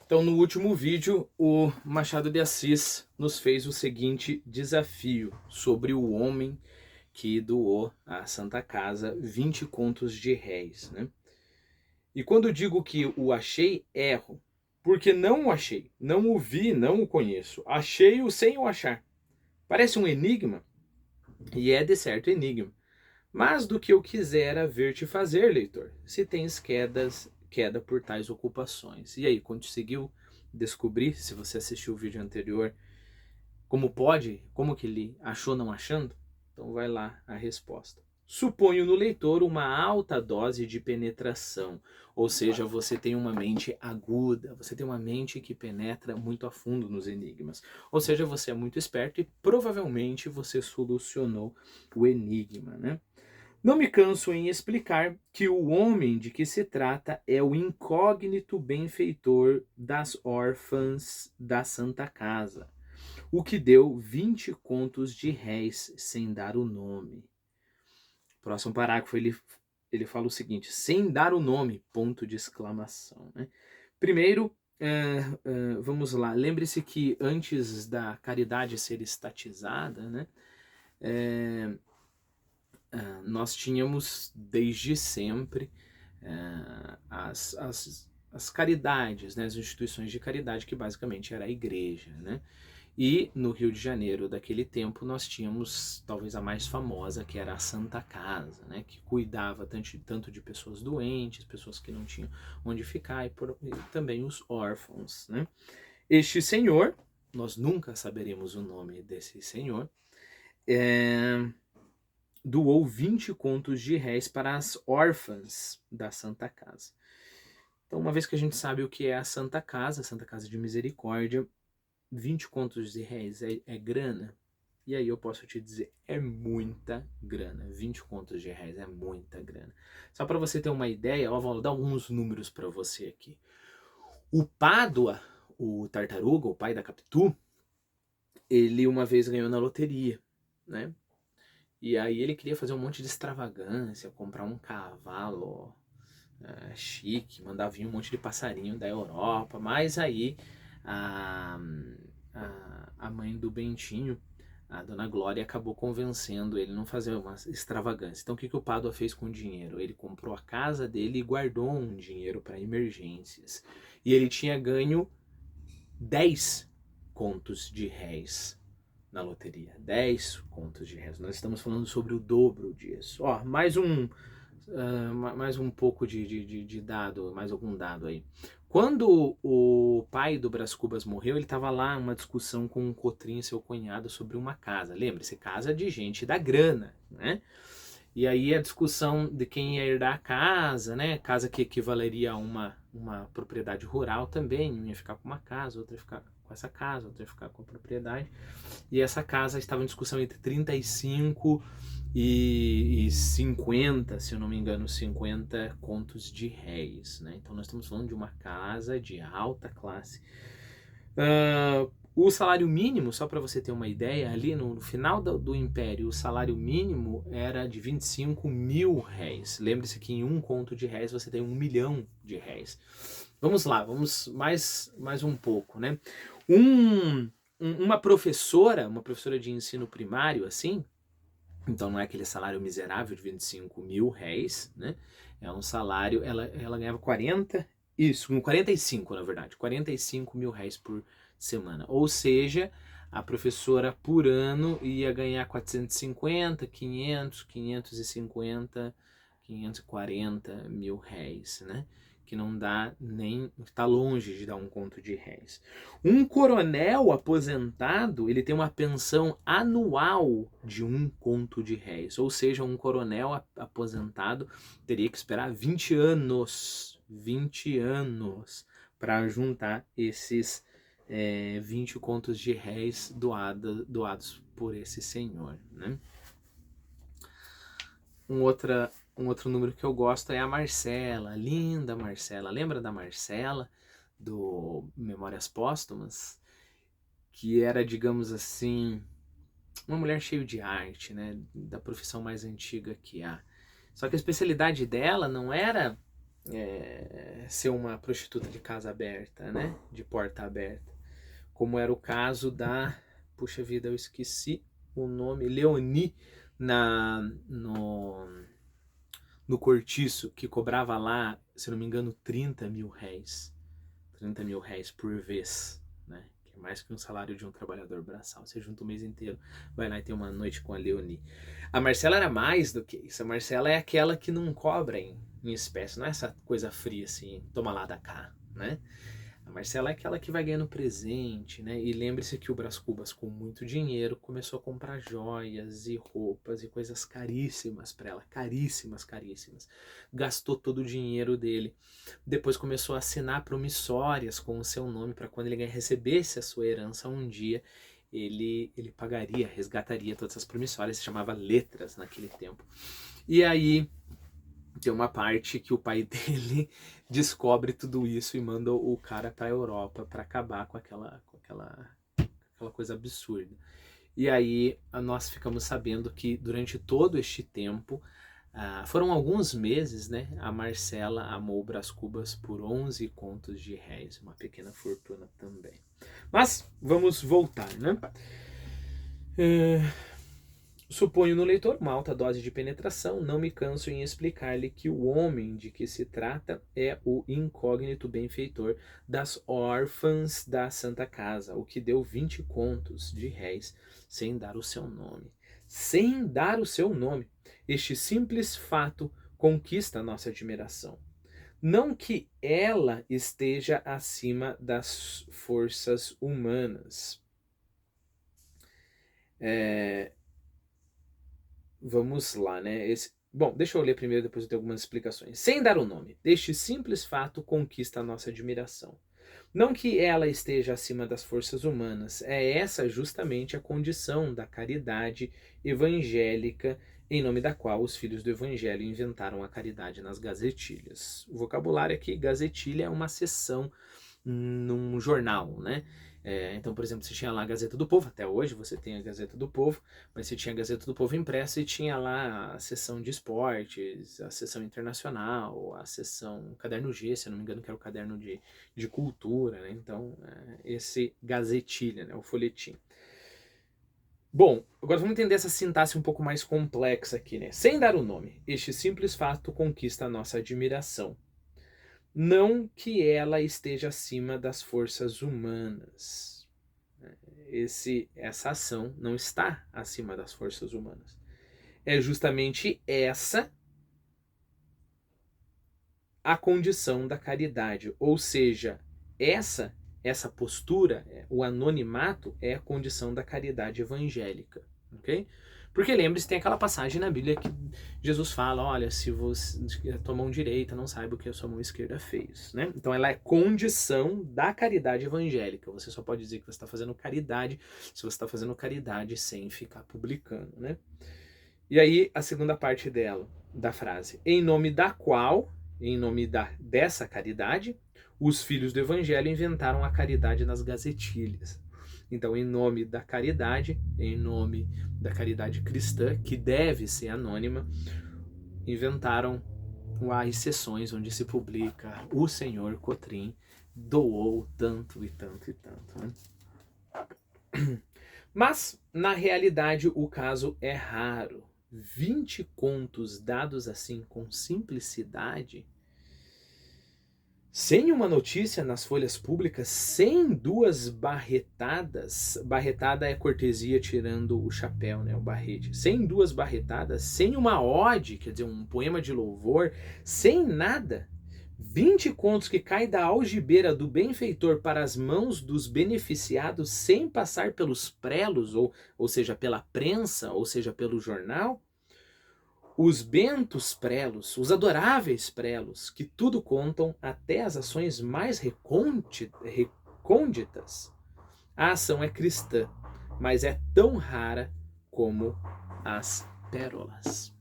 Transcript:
Então, no último vídeo, o Machado de Assis nos fez o seguinte desafio sobre o homem que doou à Santa Casa 20 contos de réis, né? E quando digo que o achei, erro, porque não o achei, não o vi, não o conheço. Achei-o sem o achar. Parece um enigma, e é de certo enigma. Mas do que eu quisera ver-te fazer, leitor, se tens queda por tais ocupações. E aí, conseguiu descobrir, se você assistiu o vídeo anterior, como pode, como que ele achou não achando? Então vai lá a resposta. Suponho no leitor uma alta dose de penetração, ou seja, você tem uma mente aguda, você tem uma mente que penetra muito a fundo nos enigmas. Ou seja, você é muito esperto e provavelmente você solucionou o enigma, né? Não me canso em explicar que o homem de que se trata é o incógnito benfeitor das órfãs da Santa Casa, o que deu 20 contos de réis sem dar o nome. Próximo parágrafo ele fala o seguinte, sem dar o nome, ponto de exclamação. Né? Primeiro, vamos lá, lembre-se que antes da caridade ser estatizada, né, nós tínhamos desde sempre as caridades, né, as instituições de caridade, que basicamente era a igreja. Né? E no Rio de Janeiro daquele tempo nós tínhamos talvez a mais famosa, que era a Santa Casa, né, que cuidava tanto de pessoas doentes, pessoas que não tinham onde ficar, e também os órfãos. Né? Este senhor, nós nunca saberemos o nome desse senhor, doou 20 contos de réis para as órfãs da Santa Casa. Então, uma vez que a gente sabe o que é a Santa Casa de Misericórdia, 20 contos de réis é grana? E aí eu posso te dizer, é muita grana. 20 contos de réis é muita grana. Só para você ter uma ideia, eu vou dar alguns números para você aqui. O Pádua, o tartaruga, o pai da Capitu, ele uma vez ganhou na loteria, né? E aí ele queria fazer um monte de extravagância, comprar um cavalo chique, mandar vir um monte de passarinho da Europa, mas aí a mãe do Bentinho, a dona Glória, acabou convencendo ele a não fazer uma extravagância. Então o que o Pádua fez com o dinheiro? Ele comprou a casa dele e guardou um dinheiro para emergências. E ele tinha ganho 10 contos de réis na loteria. 10 contos de réis. Nós estamos falando sobre o dobro disso. Ó, mais um pouco de dado, mais algum dado aí. Quando o pai do Brás Cubas morreu, ele estava lá uma discussão com o Cotrim, seu cunhado, sobre uma casa. Lembre-se, casa de gente da grana, né? E aí a discussão de quem ia herdar a casa, né? Casa que equivaleria a uma propriedade rural também. Um ia ficar com uma casa, outra ia ficar com essa casa, outra ia ficar com a propriedade. E essa casa estava em discussão entre 35 e 50, se eu não me engano, 50 contos de réis. Né? Então nós estamos falando de uma casa de alta classe. O salário mínimo, só para você ter uma ideia, ali no final do Império, o salário mínimo era de 25 mil réis. Lembre-se que em um conto de réis você tem 1 milhão de réis. Vamos lá, vamos mais um pouco, né? Uma professora de ensino primário, assim, então não é aquele salário miserável de 25 mil réis, né? É um salário, ela ganhava 45 na verdade, 45 mil réis por semana. Ou seja, a professora por ano ia ganhar 450, 500, 550, 540 mil réis, né? Que não dá nem, está longe de dar um conto de réis. Um coronel aposentado, ele tem uma pensão anual de 1 conto de réis, ou seja, um coronel aposentado teria que esperar 20 anos para juntar esses 20 contos de réis doados por esse senhor, né? Um outro número que eu gosto é a Marcela, a linda Marcela. Lembra da Marcela, do Memórias Póstumas? Que era, digamos assim, uma mulher cheia de arte, né? Da profissão mais antiga que há. Só que a especialidade dela não era ser uma prostituta de casa aberta, né? De porta aberta. Como era o caso da... Puxa vida, eu esqueci o nome. Leonie, no Cortiço, que cobrava lá, se não me engano, 30 mil réis. 30 mil réis por vez, né? Que é mais que um salário de um trabalhador braçal. Você junta o mês inteiro, vai lá e tem uma noite com a Leonie. A Marcela era mais do que isso. A Marcela é aquela que não cobra em espécie, não é essa coisa fria assim, toma lá da cá, né? A Marcela é aquela que vai ganhando presente, né? E lembre-se que o Brás Cubas, com muito dinheiro, começou a comprar joias e roupas e coisas caríssimas para ela. Caríssimas, caríssimas. Gastou todo o dinheiro dele. Depois começou a assinar promissórias com o seu nome para quando ele recebesse a sua herança um dia, ele pagaria, resgataria todas as promissórias. Se chamava letras naquele tempo. E aí... tem uma parte que o pai dele descobre tudo isso e manda o cara para a Europa para acabar com aquela coisa absurda. E aí nós ficamos sabendo que durante todo este tempo, foram alguns meses, né? A Marcela amou o Brás Cubas por 11 contos de réis, uma pequena fortuna também. Mas vamos voltar, né? Suponho no leitor uma alta dose de penetração, não me canso em explicar-lhe que o homem de que se trata é o incógnito benfeitor das órfãs da Santa Casa, o que deu 20 contos de réis sem dar o seu nome. Sem dar o seu nome. Este simples fato conquista nossa admiração. Não que ela esteja acima das forças humanas. Vamos lá, né? Bom, deixa eu ler primeiro, depois eu tenho algumas explicações. Sem dar o nome, este simples fato conquista a nossa admiração. Não que ela esteja acima das forças humanas, é essa justamente a condição da caridade evangélica, em nome da qual os filhos do evangelho inventaram a caridade nas gazetilhas. O vocabulário aqui, gazetilha, é uma seção num jornal, né? Então, por exemplo, você tinha lá a Gazeta do Povo, até hoje você tem a Gazeta do Povo, mas você tinha a Gazeta do Povo impressa e tinha lá a seção de esportes, a seção internacional, a seção Caderno G, se eu não me engano, que era o caderno de cultura, né? Então, esse gazetilha, né? O folhetim. Bom, agora vamos entender essa sintaxe um pouco mais complexa aqui, né? Sem dar o nome, este simples fato conquista a nossa admiração. Não que ela esteja acima das forças humanas. Essa ação não está acima das forças humanas. É justamente essa a condição da caridade. Ou seja, essa postura, o anonimato, é a condição da caridade evangélica. Ok? Porque lembre-se, tem aquela passagem na Bíblia que Jesus fala, olha, se você a tua mão direita não saiba o que a sua mão esquerda fez, né? Então ela é condição da caridade evangélica. Você só pode dizer que você está fazendo caridade se você está fazendo caridade sem ficar publicando, né? E aí a segunda parte da frase, em nome da qual, em nome dessa caridade, os filhos do evangelho inventaram a caridade nas gazetilhas. Então, em nome da caridade cristã, que deve ser anônima, inventaram as sessões onde se publica o senhor Cotrim doou tanto e tanto e tanto, né? Mas, na realidade, o caso é raro. 20 contos dados assim com simplicidade, sem uma notícia nas folhas públicas, sem 2 barretadas, barretada é cortesia tirando o chapéu, né, o barrete, sem 2 barretadas, sem uma ode, quer dizer, um poema de louvor, sem nada, 20 contos que caem da algibeira do benfeitor para as mãos dos beneficiados sem passar pelos prelos, ou seja, pela prensa, ou seja, pelo jornal. Os bentos prelos, os adoráveis prelos, que tudo contam, até as ações mais recônditas. A ação é cristã, mas é tão rara como as pérolas.